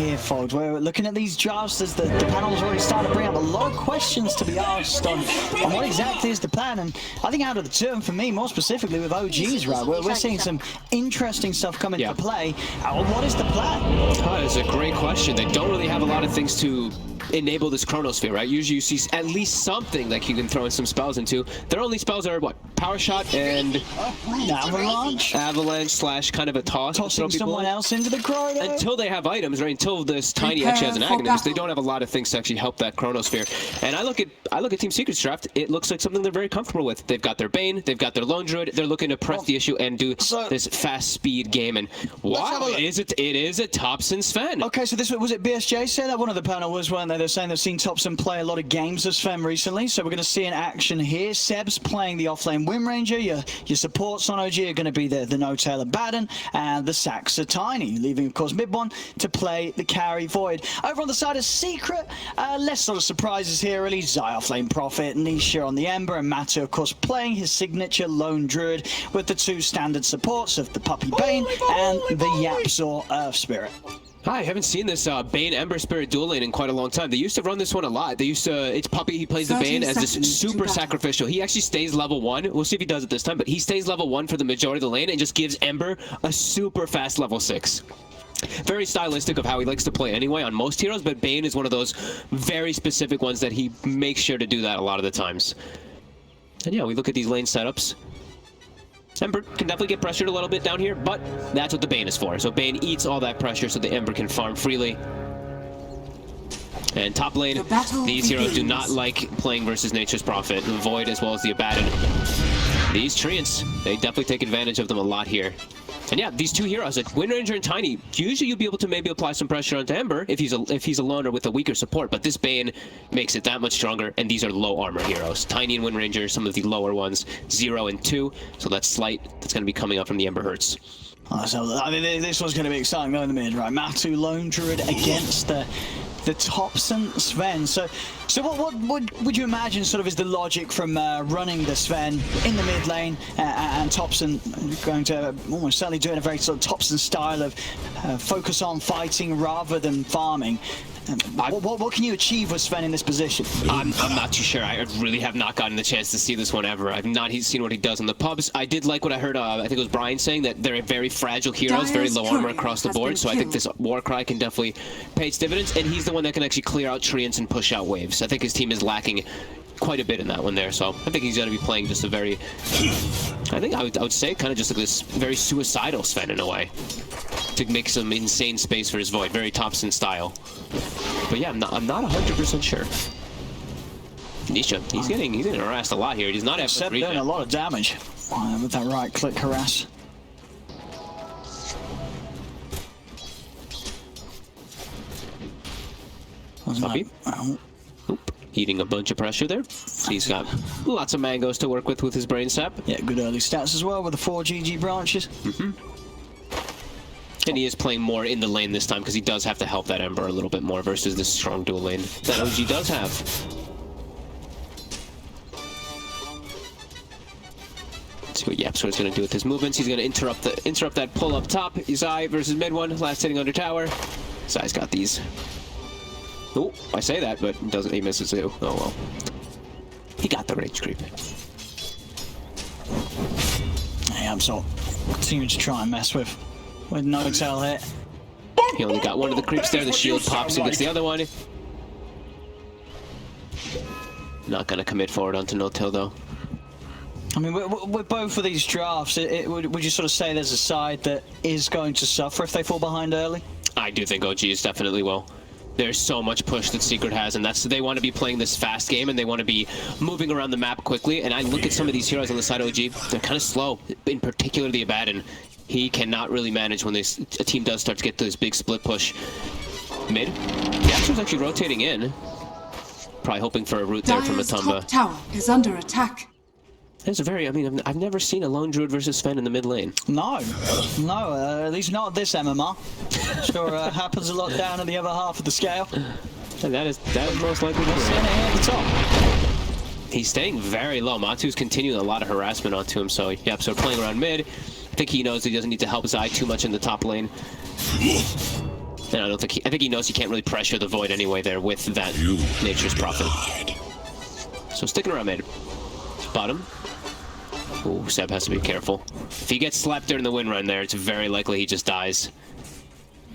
here, folks. We're looking at these drafts as the panel's already started to bring up a lot of questions to be asked on what exactly is the plan. And I think out of the two, and for me, more specifically with OGs, right, we're seeing some interesting stuff come into play. What is the plan? Oh, that's a great question. They don't really have a lot of things to enable this Chronosphere, right? Usually you see at least something like you can throw in some spells into. Their only spells are what? Power Shot and Avalanche? Avalanche slash kind of a toss. Tossing someone else into the Chrono? Until they have items, right? Until this Tiny actually has an Aghanim, they don't have a lot of things to actually help that Chronosphere. And I look at Team Secret's draft, it looks like something they're very comfortable with. They've got their Bane, they've got their Lone Druid, they're looking to press the issue and do this fast speed game. And wow, it is a Topson Sven. Okay, so this was it BSJ said that one of the panel was, weren't they? They're saying they've seen Topson play a lot of games as Sven recently, so we're going to see an action here. Seb's playing the offlane Wind Ranger, your supports on OG are going to be the No-Tail and Baden, and the Sacks are Tiny, leaving of course Midbon to play the carry Void. Over on the side of Secret, less sort of surprises here really. Zai offlane Prophet, Nisha on the Ember, and Matu of course playing his signature Lone Druid with the two standard supports of the Puppey Bane and the Yapzor Earth Spirit. I haven't seen this Bane Ember Spirit dual lane in quite a long time. They used to run this one a lot. They used to, it's Puppey, he plays the Bane as this super sacrificial. He actually stays level 1. We'll see if he does it this time, but he stays level 1 for the majority of the lane and just gives Ember a super fast level 6. Very stylistic of how he likes to play anyway on most heroes, but Bane is one of those very specific ones that he makes sure to do that a lot of the times. And yeah, we look at these lane setups. Ember can definitely get pressured a little bit down here, but that's what the Bane is for. So Bane eats all that pressure so the Ember can farm freely. And top lane, these heroes do not like playing versus Nature's Prophet, Void as well as the Abaddon. These Treants, they definitely take advantage of them a lot here. And yeah, these two heroes, like Wind Ranger and Tiny, usually you'll be able to maybe apply some pressure onto Ember if he's a loner with a weaker support, but this Bane makes it that much stronger, and these are low armor heroes. Tiny and Wind Ranger, some of the lower ones, 0 and 2, so that's slight. That's going to be coming up from the Ember Hurts. So I mean, this one's going to be exciting going in the mid, right? Matu Lone Druid against the Topson Sven. So what would you imagine sort of is the logic from running the Sven in the mid lane and Topson going to almost certainly doing a very sort of Topson style of focus on fighting rather than farming? What can you achieve with Sven in this position? I'm not too sure. I really have not gotten the chance to see this one ever. I've not seen what he does in the pubs. I did like what I heard, I think it was Brian saying that they're very fragile heroes, very low armor across the board, so I think this Warcry can definitely pay its dividends, and he's the one that can actually clear out treants and push out waves. I think his team is lacking quite a bit in that one there, so I think he's going to be playing just a very, I think I would say kind of just like this very suicidal Sven in a way, to make some insane space for his Void, very Topson style. But yeah, I'm not 100% sure. Nisha, he's getting harassed a lot here. He's not doing a lot of damage with that right click harass. Puppey. Oop. Eating a bunch of pressure there. He's got lots of mangoes to work with his brain sap. Yeah, good early stats as well with the 4 GG branches. And he is playing more in the lane this time because he does have to help that Ember a little bit more versus this strong dual lane that OG does have. Let's see what Yapzor's going to do with his movements. He's going to interrupt that pull up top. Zai versus mid one, last hitting under tower. Zai's got these. Oh, I say that, but he misses too. Oh well. He got the rage creep. Yeah, I'm so continuing to try and mess with No-Tail hit. He only got one of the creeps there. The shield pops and gets the other one. Not going to commit forward onto No-Tail though. I mean, with both of these drafts, would you sort of say there's a side that is going to suffer if they fall behind early? I do think OG is definitely will. There's so much push that Secret has, and they want to be playing this fast game, and they want to be moving around the map quickly. And I look at some of these heroes on the side of OG, they're kind of slow, in particular the Abaddon. He cannot really manage when a team does start to get this big split push. Mid. Yapzor's actually rotating in. Probably hoping for a root there from Matumba. Top tower is under attack. There's a very, I mean, I've never seen a Lone Druid versus Sven in the mid lane. No, at least not at this MMR. Sure, happens a lot down at the other half of the scale. And that is most likely going to at the top. He's staying very low. Matu's continuing a lot of harassment onto him, so yep, so playing around mid. I think he knows he doesn't need to help Zai too much in the top lane. And I think he knows he can't really pressure the Void anyway there with that Nature's Prophet. So sticking around mid. Bottom. Ooh, Seb has to be careful. If he gets slapped during the win run there, it's very likely he just dies.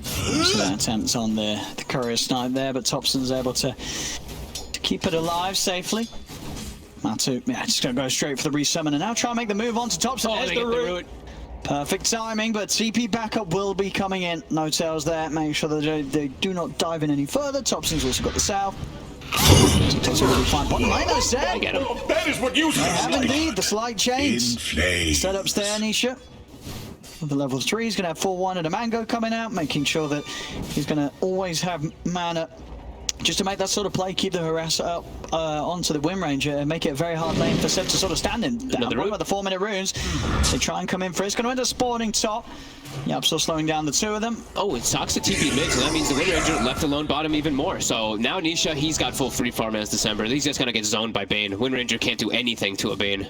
So that attempts on the courier snipe there, but Topson's able to keep it alive safely. Matu, yeah, just gonna go straight for the resummon and now try and make the move on to Topson. There's the root. Perfect timing, but CP backup will be coming in. No tails there. Make sure that they do not dive in any further. Topson's also got the south. Takes a really fine bottom lane, I said. I get him. That is what you They have indeed the slight chains. Setups there, Nisha. The level 3, he's going to have 4-1 and a Mango coming out, making sure that he's going to always have mana just to make that sort of play, keep the harasser up onto the Wind Ranger and make it a very hard lane for Seb to sort of stand in. Down with the 4-minute runes. They try and come in for it. It's going to end up spawning top. Yep, still slowing down the two of them. Oh, it's Soxa TP mid, so that means the Wind Ranger left alone bottom even more. So now Nisha, he's got full free farm as December. He's just going to get zoned by Bane. Wind Ranger can't do anything to a Bane.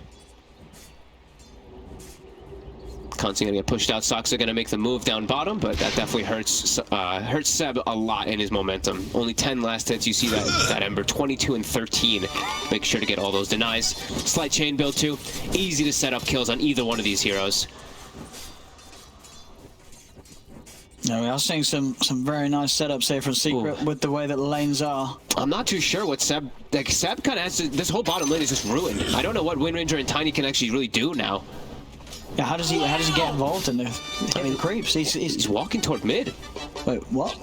Constantly gonna get pushed out. Soxa gonna make the move down bottom, but that definitely hurts Seb a lot in his momentum. Only 10 last hits. You see that Ember 22 and 13. Make sure to get all those denies. Slight chain build too. Easy to set up kills on either one of these heroes. No, we are seeing some very nice setups here from Secret with the way that the lanes are. I'm not too sure what Seb kind of has to, this whole bottom lane is just ruined. I don't know what Wind Ranger and Tiny can actually really do now. Yeah, how does he get involved in the creeps? He's walking toward mid. Wait, what?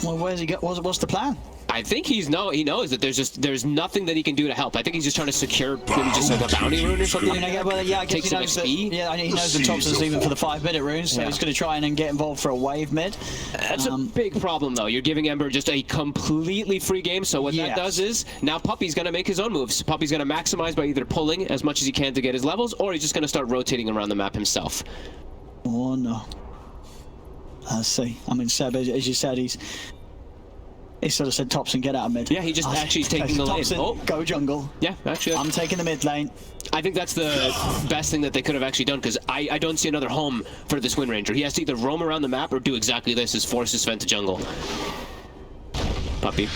Well, where's he go? What's the plan? I think he knows that there's nothing that he can do to help. I think he's just trying to secure maybe just like a bounty rune or something. I guess he knows that. Yeah, he knows the Topson's leaving for the 5-minute runes, so he's going to try and get involved for a wave mid. That's a big problem though. You're giving Ember just a completely free game. So what that does is now Puppey's going to make his own moves. Puppey's going to maximize by either pulling as much as he can to get his levels, or he's just going to start rotating around the map himself. Oh no. Let's see. I mean, Seb, as you said, he sort of said, Topson, get out of mid. Yeah, he just actually taking the lane. Topson, go jungle. Yeah, actually. I'm taking the mid lane. I think that's the best thing that they could have actually done, because I don't see another home for this Wind Ranger. He has to either roam around the map or do exactly this, is force his Sven to jungle. Puppey.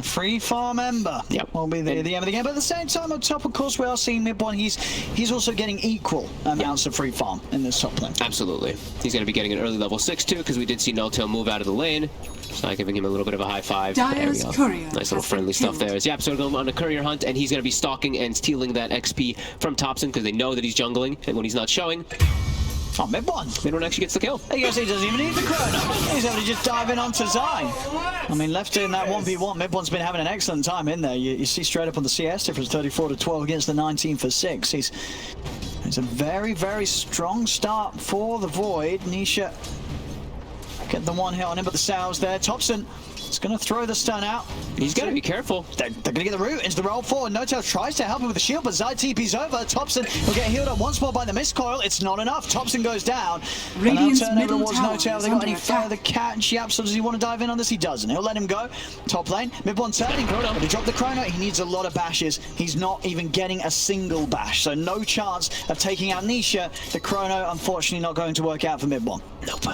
Free farm Ember. Yep. Will be the end of the game. But at the same time, on top, of course, we are seeing mid-one. He's also getting equal amounts of free farm in this top lane. Absolutely. He's going to be getting an early level 6 too, because we did see No Tail move out of the lane. So I'm giving him a little bit of a high five. There we go. Nice little friendly stuff there. Yep, so we're going on a courier hunt, and he's going to be stalking and stealing that XP from Topson, because they know that he's jungling, and when he's not showing, oh, mid-one. Mid-one actually gets the kill. I guess he doesn't even need the chrono. He's able to just dive in onto Zai. I mean, left in that 1v1, mid-one's been having an excellent time in there. You see straight up on the CS difference, 34 to 12 against the 19 for 6. It's a very, very strong start for the Void. Nisha get the one hit on him, but the Salves there. Topson is going to throw the stun out. He's got to be careful. They're going to get the root into the roll forward. No Tail tries to help him with the shield, but Zai TP's over. Topson will get healed up once more by the mist coil. It's not enough. Topson goes down. Radiant's and now turn over towards No Tail. They got any attack. further catch? Yep, so does he want to dive in on this? He doesn't. He'll let him go. Top lane. Mid-one turning. But he dropped the chrono. He needs a lot of bashes. He's not even getting a single bash. So no chance of taking out Nisha. The chrono, unfortunately, not going to work out for mid-one. Nope.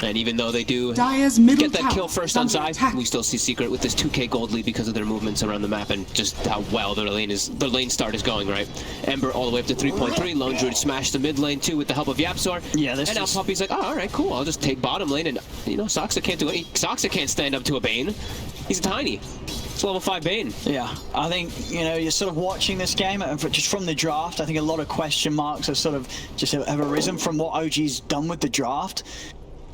And even though they do Dire's middle get that kill first on Zai, attack. we still see Secret with this 2k gold lead because of their movements around the map and just how well their lane start is going, right? Ember all the way up to 3.3, Lone Druid smashed the mid lane too with the help of Yapzor. Yeah, and now Puppey's like, oh, alright, cool, I'll just take bottom lane, and you know, Soxa can't do it. Soxa can't stand up to a Bane. He's tiny. It's level 5 Bane. Yeah, I think, you know, you're sort of watching this game, and just from the draft, I think a lot of question marks have sort of just have arisen from what OG's done with the draft.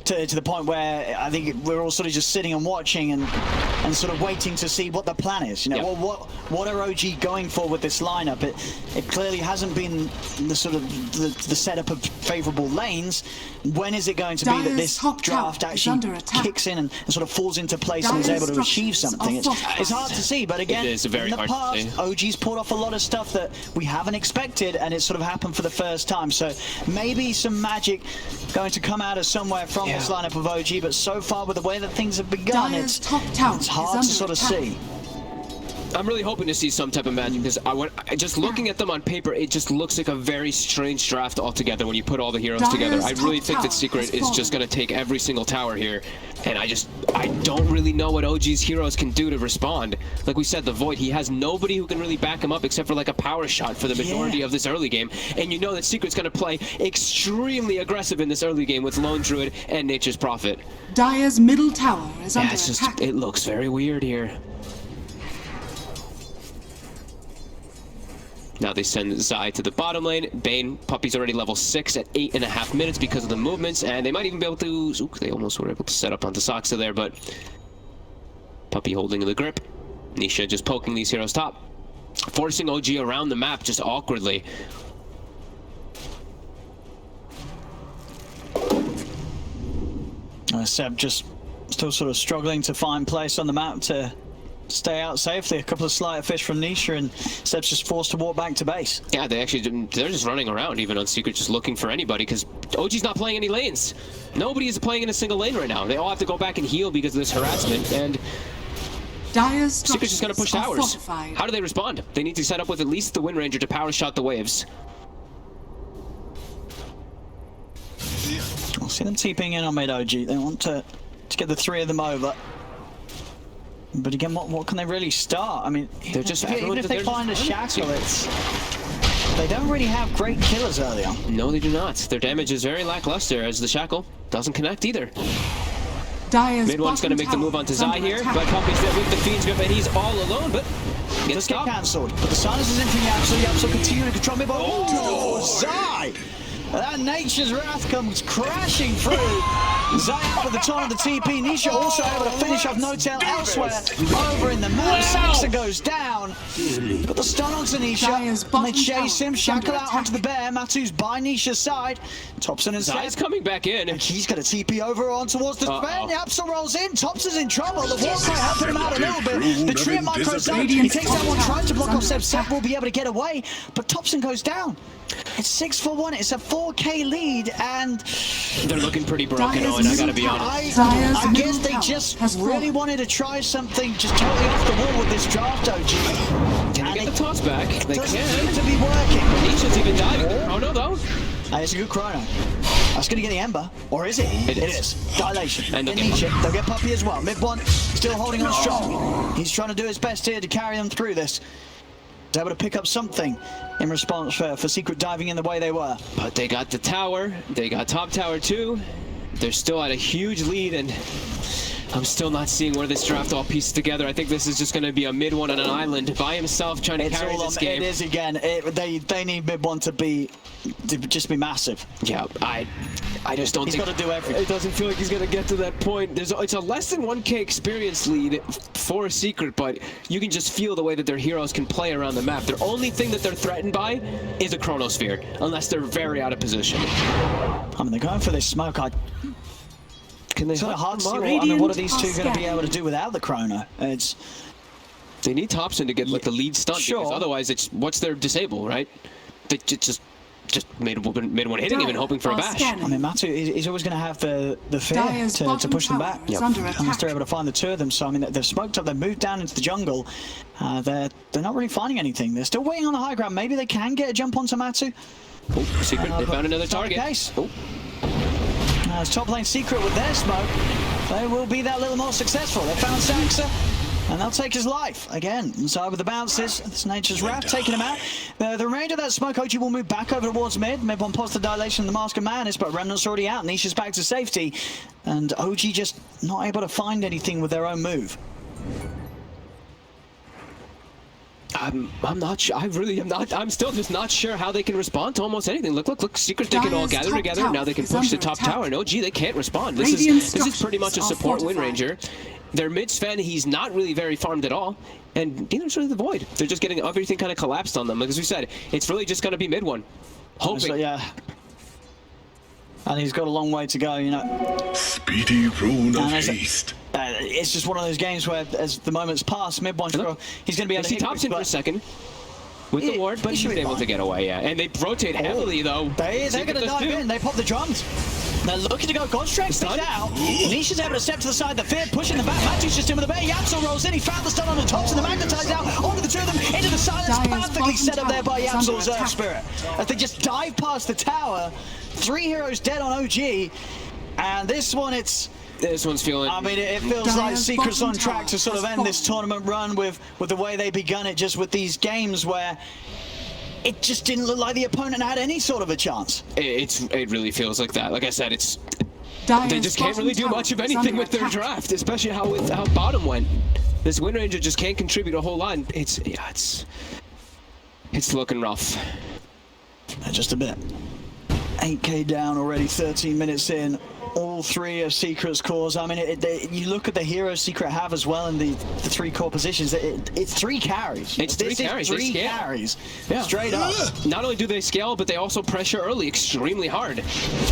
To the point where I think we're all sort of just sitting and watching and sort of waiting to see what the plan is. You know, what are OG going for with this lineup? It clearly hasn't been the sort of the setup of favourable lanes. When is it going to be that this draft actually kicks in and sort of falls into place and is able to achieve something? It's hard to see, but again, in the past, OG's pulled off a lot of stuff that we haven't expected, and it's sort of happened for the first time. So maybe some magic going to come out of somewhere from this lineup of OG, but so far with the way that things have begun, it's hard to sort of see. I'm really hoping to see some type of magic because just looking at them on paper, it just looks like a very strange draft altogether when you put all the heroes together. I really think that Secret is just going to take every single tower here, and I don't really know what OG's heroes can do to respond. Like we said, the Void, he has nobody who can really back him up except for like a power shot for the majority of this early game, and you know that Secret's going to play extremely aggressive in this early game with Lone Druid and Nature's Prophet. Dire's middle tower is under It's just, attack. it looks very weird here. Now they send Zai to the bottom lane. Bane, Puppey's already level 6 at 8.5 minutes because of the movements, and they might even be able to... Ooh, they almost were able to set up onto Soxa there, but... Puppey holding the grip. Nisha just poking these heroes top. Forcing OG around the map just awkwardly. Seb just still sort of struggling to find place on the map to stay out safely. A couple of slight fish from Nisha, and Seb's just forced to walk back to base. Yeah, they're just running around even on Secret, just looking for anybody because OG's not playing any lanes. Nobody is playing in a single lane right now. They all have to go back and heal because of this harassment, and Dire's Secret's just going to push towers. How do they respond? They need to set up with at least the Wind Ranger to power shot the waves. I'll see them TPing in on mid OG. They want to get the 3 of them over. But again, what can they really start? I mean, They're just even if they find a shackle, they don't really have great killers early on. No, they do not. Their damage is very lackluster as the shackle doesn't connect either. Dire's Mid one's going to make the move onto Zai here, but Puppey's there with the Fiend's Grip, and he's all alone, but Let's get cancelled. But the silence is in from Yapso. Yapso continuing to control mid. Oh, Zai! That Nature's Wrath comes crashing through. Zai out at the top of the TP. Nisha also able to finish off No Tail elsewhere. Over in the map. Saxa goes down. But the stun onto Nisha. And they chase him. Shackle out onto the bear. Matu's by Nisha's side. Thompson and Zai's Seb. coming back in. And he's going to TP over on towards the bear. Yapso rolls in. Thompson's in trouble. The Warcry helping him out a little bit. The tree micro zone. He takes that one, tries to block off Seb. Seb will be able to get away. But Thompson goes down. It's 6-4-1. It's a 4K lead, and they're looking pretty broken, Owen, I gotta be honest. I guess they just really wanted to try something just totally off the wall with this draft, OG. Can they get the toss back? They doesn't can. seem to be working. Nisha's even diving. Oh no, though. It's a good chrono. That's going to get the Ember, or is it? It is. Dilation. And they'll get Puppey as well. Mid one still holding on strong. He's trying to do his best here to carry them through this. He's able to pick up something in response for Secret diving in the way they were. But they got the tower. They got top tower too. They're still at a huge lead, and I'm still not seeing where this draft all pieces together. I think this is just going to be a mid one on an island by himself trying to carry this game. It is again. They need mid one to just be massive. Yeah, I just don't think he's got to do everything. It doesn't feel like he's going to get to that point. It's a less than 1K experience lead for a Secret, but you can just feel the way that their heroes can play around the map. Their only thing that they're threatened by is a Chronosphere, unless they're very out of position. I mean, they're going for this smoke. Can they it's kind of hard to see what are these two going to be able to do without the chrono? They need Thompson to get like the lead stunt, because otherwise it's what's their disable, right? They just made one hitting him and hoping for a bash. I mean, Matu, he's always going to have the fear to push them back. Unless they're able to find the 2 of them. So I mean, they've smoked up, they've moved down into the jungle. They're not really finding anything. They're still waiting on the high ground. Maybe they can get a jump onto Matu. Oh, Secret, they found another target. Oh. As top lane Secret with their smoke, they will be that little more successful. They found Saxa, and they'll take his life again. Inside with the bounces, it's Nature's Wrath taking him out. The remainder of that smoke, OG will move back over towards mid. Mid one positive dilation in the Mask of Madness, but Remnant's already out. Nisha's back to safety, and OG just not able to find anything with their own move. I'm not sure. I really am not. I'm still just not sure how they can respond to almost anything. Look. Secret, they can all gather together. Now they can push the top tower. No, they can't respond. This is pretty much a support Wind Ranger. Their mid Sven, he's not really very farmed at all, and neither is really the Void. They're just getting everything kind of collapsed on them. Like as we said, it's really just going to be mid one. Hoping. Yeah. And he's got a long way to go, you know. Speedy rune of haste. It's just one of those games where, as the moments pass, mid one, he's going to be able to hit. He tops in for a second with the ward, but he's able to get away. Yeah, and they rotate heavily though. They're going to dive in. They pop the drums. They're looking to go Godstrike's pushed out. Nisha's able to step to the side, the fear pushing the back. Matu's just in with the bear. Yapsel rolls in, he found the stun on the tops and the magnetize out. Onto the two of them, into the silence. Perfectly set up there by Yapsel's Earth Spirit. As they just dive past the tower. 3 heroes dead on OG. And this one, this one's feeling... I mean, it feels like Secret's on track to sort of end this tournament run with the way they begun it, just with these games where it just didn't look like the opponent had any sort of a chance. It really feels like that. Like I said, they just can't really do much of anything with their draft, especially how bottom went. This Wind Ranger just can't contribute a whole lot. It's looking rough. Just a bit. 8K down already, 13 minutes in. All 3 of Secret's cores. I mean, you look at the heroes Secret have as well in the 3 core positions. It's 3 carries. It's 3 carries. 3 carries. Yeah. Straight up. Not only do they scale, but they also pressure early extremely hard.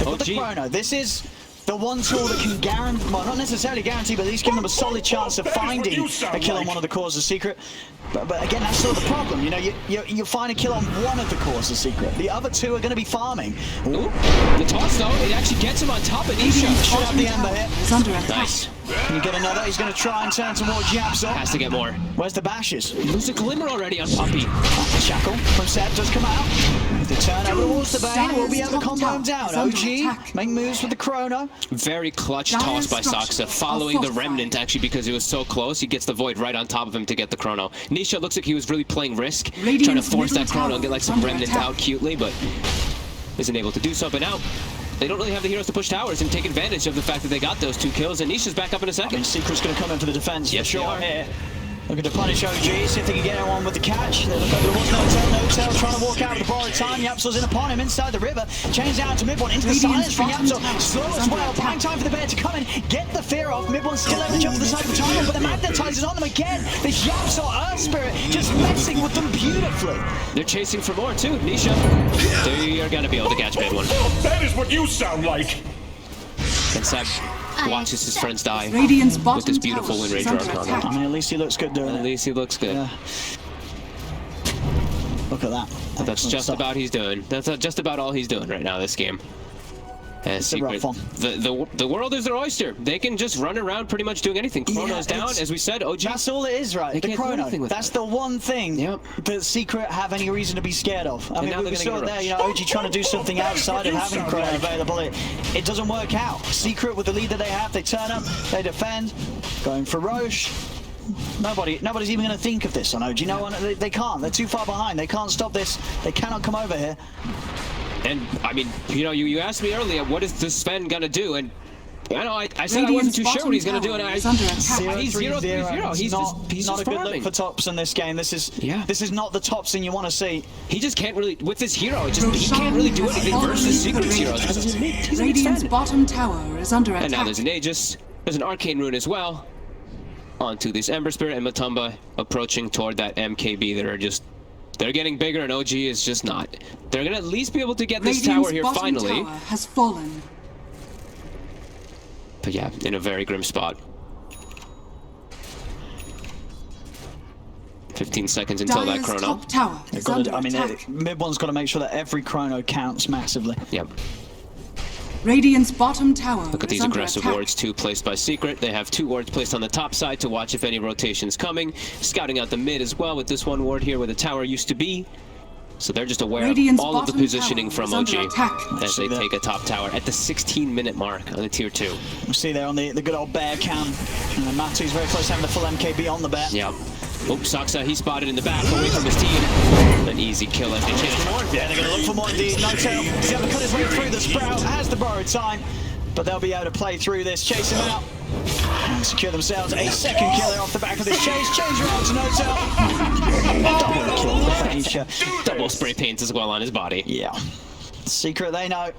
But the Chrono, this is the one tool that can guarantee, well, not necessarily guarantee, but at least give them a solid chance of finding a kill on one of the cores of Secret. But again, that's sort of the problem. You know, you find a kill on one of the cores of Secret. The other 2 are going to be farming. Ooh. The toss, though, it actually gets him on top of Nisha. Should have the Ember hit. Nice. Can you get another? He's going to try and turn towards Yapsel. Has to get more. Where's the bashes? Lose a glimmer already on Puppey. The shackle from Seb does come out. The turn over towards the Bane will be able to combo him down. OG make moves with the Chrono. Very clutch toss by Saksa, following the Remnant actually because it was so close. He gets the Void right on top of him to get the Chrono. Nisha looks like he was really playing Risk, trying to force that Chrono and get like some Remnant out cutely, but isn't able to do so. But now they don't really have the heroes to push towers and take advantage of the fact that they got those 2 kills, and Nisha's back up in a second. I mean, Secret's going to come in for the defense. Yes, for sure. they are. Looking to punish OG, see if they can get anyone with the catch. They look over towards No-Tail trying to walk out with the borrowed time. Yapsel's in upon him inside the river. Chains down to mid-one, into the silence from Yapsel. Slow as well, buying time for the bear to come in, get the fear off. Mid-one still able to jump to the side of the tunnel, but the magnetizes on them again. This Yapsel Earth Spirit just messing with them beautifully. They're chasing for more too. Nisha, they are going to be able to catch mid-one. That is what you sound like. And Seb watches his friends die with this beautiful Wind Ranger on. I mean, at least he looks good doing it. At least he looks good. Yeah. Look at that. But that's just about he's doing. That's just about all he's doing right now this game. And Secret, the world is their oyster. They can just run around pretty much doing anything. Chrono's down, as we said. OG. That's all it is, right? The Chrono. That's the one thing that Secret have any reason to be scared of. I mean, we saw it there, you know, OG trying to do something outside of having Chrono available. It doesn't work out. Secret, with the lead that they have, they turn up, they defend, going for Roche. Nobody's even going to think of this on OG. No one, they can't. They're too far behind. They can't stop this. They cannot come over here. And, I mean, you know, you asked me earlier, what is this Sven gonna do? And, you know, I said I wasn't too sure what he's gonna do, and he's 0-3-0. He's not a good look for tops in this game. This is not the Topson you want to see. He just can't really, with this hero, he can't really do anything versus Secret's heroes, because he's Radiant's bottom tower is under attack. And now there's an Aegis, there's an Arcane Rune as well. Onto this Ember Spirit, and Matumba approaching toward that MKB that are just... They're getting bigger, and OG is just not. They're going to at least be able to get this tower here finally. Tower has fallen. But yeah, in a very grim spot. 15 seconds until that Chrono. Top tower is under attack. Mid-one's got to make sure that every Chrono counts massively. Yep. Radiant's bottom tower. Look at these aggressive wards, 2 placed by Secret. They have 2 wards placed on the top side to watch if any rotation's coming. Scouting out the mid as well with this one ward here where the tower used to be. So they're just aware of all of the positioning from OG as they take a top tower at the 16-minute mark on the tier 2. We see there on the good old bear cam. Matu's very close to having the full MKB on the bear. Yep. Oops, Saksa, he spotted in the back, away from his team. An easy kill as they chase for more. Yeah, they're going to look for more indeed. No-Tail, he's able to cut his way through the Sprout, has the borrowed time, but they'll be able to play through this, chase him out, and secure themselves a second kill there off the back of this chase. Change around to No-Tail. Double kill with Aisha. Double spray paints as well on his body. Yeah. Secret, they know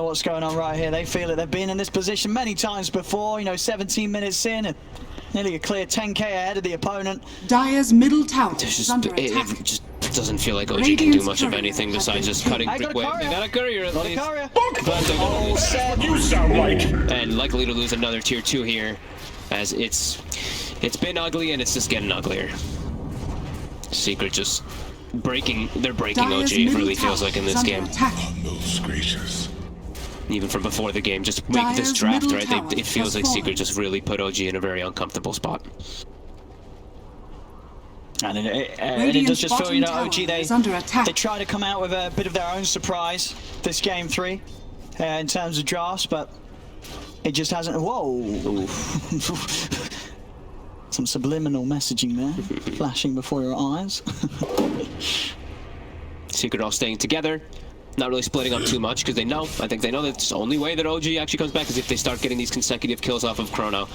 what's going on right here. They feel it. They've been in this position many times before, you know, 17 minutes in, and nearly a clear 10k ahead of the opponent. Dire's middle tower is under attack. It just doesn't feel like OG can do much of anything besides just cutting brick wave. They got a courier at least. But they're gonna lose. You sound like. And likely to lose another tier 2 here, as it's been ugly and it's just getting uglier. Secret just breaking. They're breaking OG. It really feels like in this game. Most gracious. even from before the game, just make this Dire's draft, middle right? tower It feels has like fallen. Secret just really put OG in a very uncomfortable spot. And it does Radiant's just feel, bottom you know, tower OG, is under attack. they try to come out with a bit of their own surprise this game 3 in terms of drafts, but it just hasn't. Whoa! Some subliminal messaging there, flashing before your eyes. Secret all staying together, not really splitting up too much because I think they know that the only way that OG actually comes back is if they start getting these consecutive kills off of Chrono.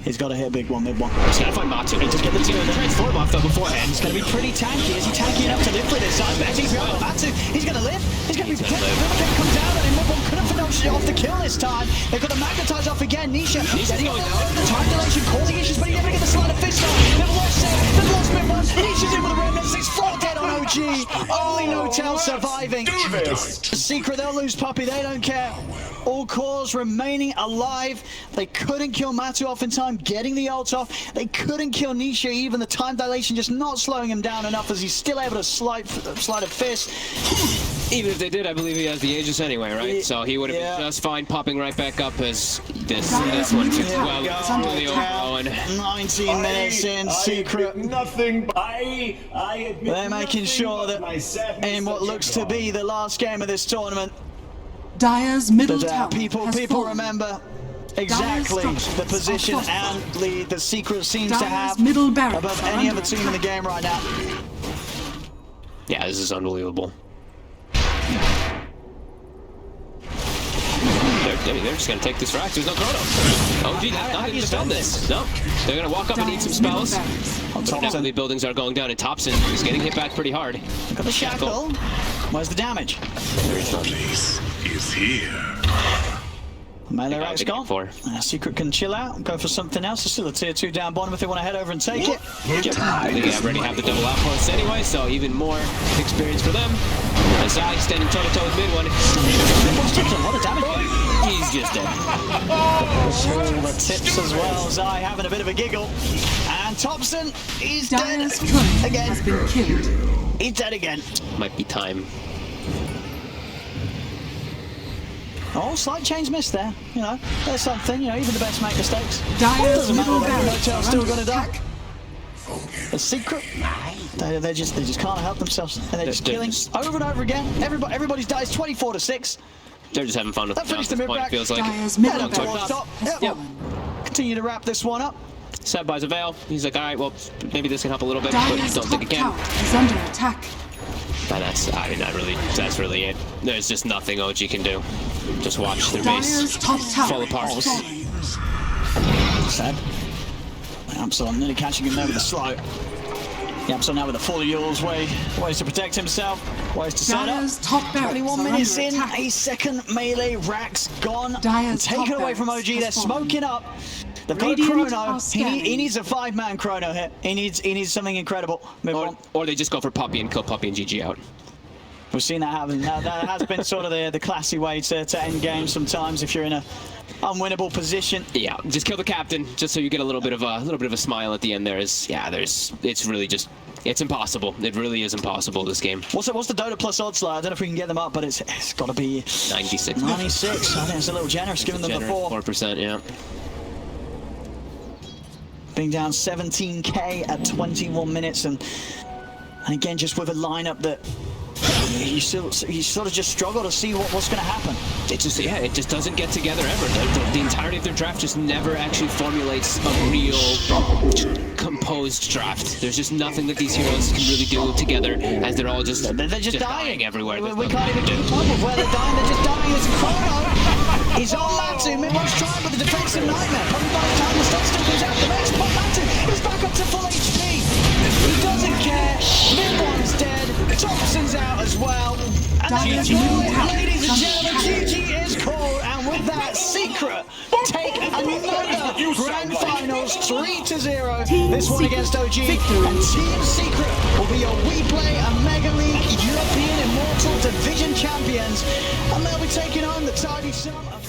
He's got to hit a big one, mid one. He's got to find Matu. Just get the He's two going of to them. transform off though beforehand. He's going to be pretty tanky. Is he tanky enough to live with this? Matu, he's going to live. He's going to be He's gonna protected. live. Going to come down and mid one couldn't finish it off the kill this time. They've got to magnetize off again. Nisha getting going off down. the time dilation, causing issues, but he never get the slide of fist off. They've lost it. They've lost mid one. Nisha's in with the remnants. He's 4 dead on OG. Only Notel surviving. Do this. Secret, they'll lose Puppey. They don't care. All cores remaining alive. They couldn't kill Matu off in time, getting the ult off. They couldn't kill Nisha even. The time dilation just not slowing him down enough as he's still able to slide a fist. Even if they did, I believe he has the Aegis anyway, right? So he would have Yeah. been just fine popping right back up as this Dire's one middle gets tower well is under really attack. overblown. 19 minutes in, Secret. Nothing. I admit They're making nothing sure but my that sadness in what that looks you're to be the last game of this tournament, Dire's middle that tower people has fallen. remember exactly Dire the position structures are and lead the Secret seems to Dire's have middle barracks above are any under other team in the game right now. Yeah, this is unbelievable. They're just going to take this rack. There's no Chrono. OG not going to defend this. No. They're going to walk up and eat some Dire's middle spells. barracks. On top Now of the buildings are going down, and Thompson is getting hit back pretty hard. got the shackle. Where's the damage? place is here. Melee They got rack's what gone. they're looking Secret can chill out, go for something else. There's still a tier 2 down bottom if they want to head over and take it. They already have the double outposts anyway, so even more experience for them. Asai standing toe-to-toe with mid one. A lot of damage. He's just dead. All the tips as well. Zai having a bit of a giggle. And Thompson, he's dead Dire's turret again. has been killed. He's dead again. Might be time. Oh, slight change missed there. You know, there's something. You know, even the best make mistakes. Dire's Doesn't matter. middle No barracks tail are still under gonna die. attack. The Secret, they just can't help themselves, and they're just They're killing just- over and over again. Everybody's dies 24-6. They're just having fun with That the finished the this point, mid-rack. it feels like. Dire's middle Yeah, barracks stop. has Yep. fallen. Continue to wrap this one up. Seb buys a veil. He's like, all right, well, maybe this can help a little bit, but Dire's don't think top it can. tower is under attack. But that's really it. There's just nothing OG can do. Just watch their base Dire's top tower fall apart. has fallen. Sad. Amsel nearly catching him there with a slow. Amsel now with a full Yule's ways to protect himself, ways to set up. Dire's top barracks 21 are minutes under in, attack. a second melee rack's gone. Dire's Taken top away from barracks OG, they're has fallen. smoking up. They've got Radiant Chrono. are He scanning. needs a 5-man Chrono hit. He needs something incredible. Move on. Or they just go for Puppey and kill Puppey and GG out. We've seen that happen. That has been sort of the classy way to end games sometimes if you're in a unwinnable position. Yeah, just kill the captain, just so you get a little bit of a smile at the end. It's really just, it's impossible. It really is impossible, this game. What's the Dota plus odds like? I don't know if we can get them up, but it's got to be 96. 96. I think it's a little generous given them the Generous, 4. 4%, yeah. Being down 17k at 21 minutes, and again just with a lineup that you sort of just struggle to see what's going to happen. It just doesn't get together ever. The entirety of their draft just never actually formulates a real composed draft. There's just nothing that these heroes can really do together, as they're all just They're just dying everywhere. We can't even keep up with where they're dying. They're just dying. It's Chrono. He's on Matu. Mid-one's trying with the defensive nightmare. Probably by the time the stun still comes out the base. But Matu is back up to full HP. He doesn't care. Mid-one's dead. Thompson's out as well. And Dire's that's middle it, tower ladies and under gentlemen. attack. GG is called. And with that, Secret take another grand finals 3-0. Team This one Secret against OG. victory. And Team Secret will be your We Play a Mega League European Immortal Division champions. And they'll be taking home the tidy sum of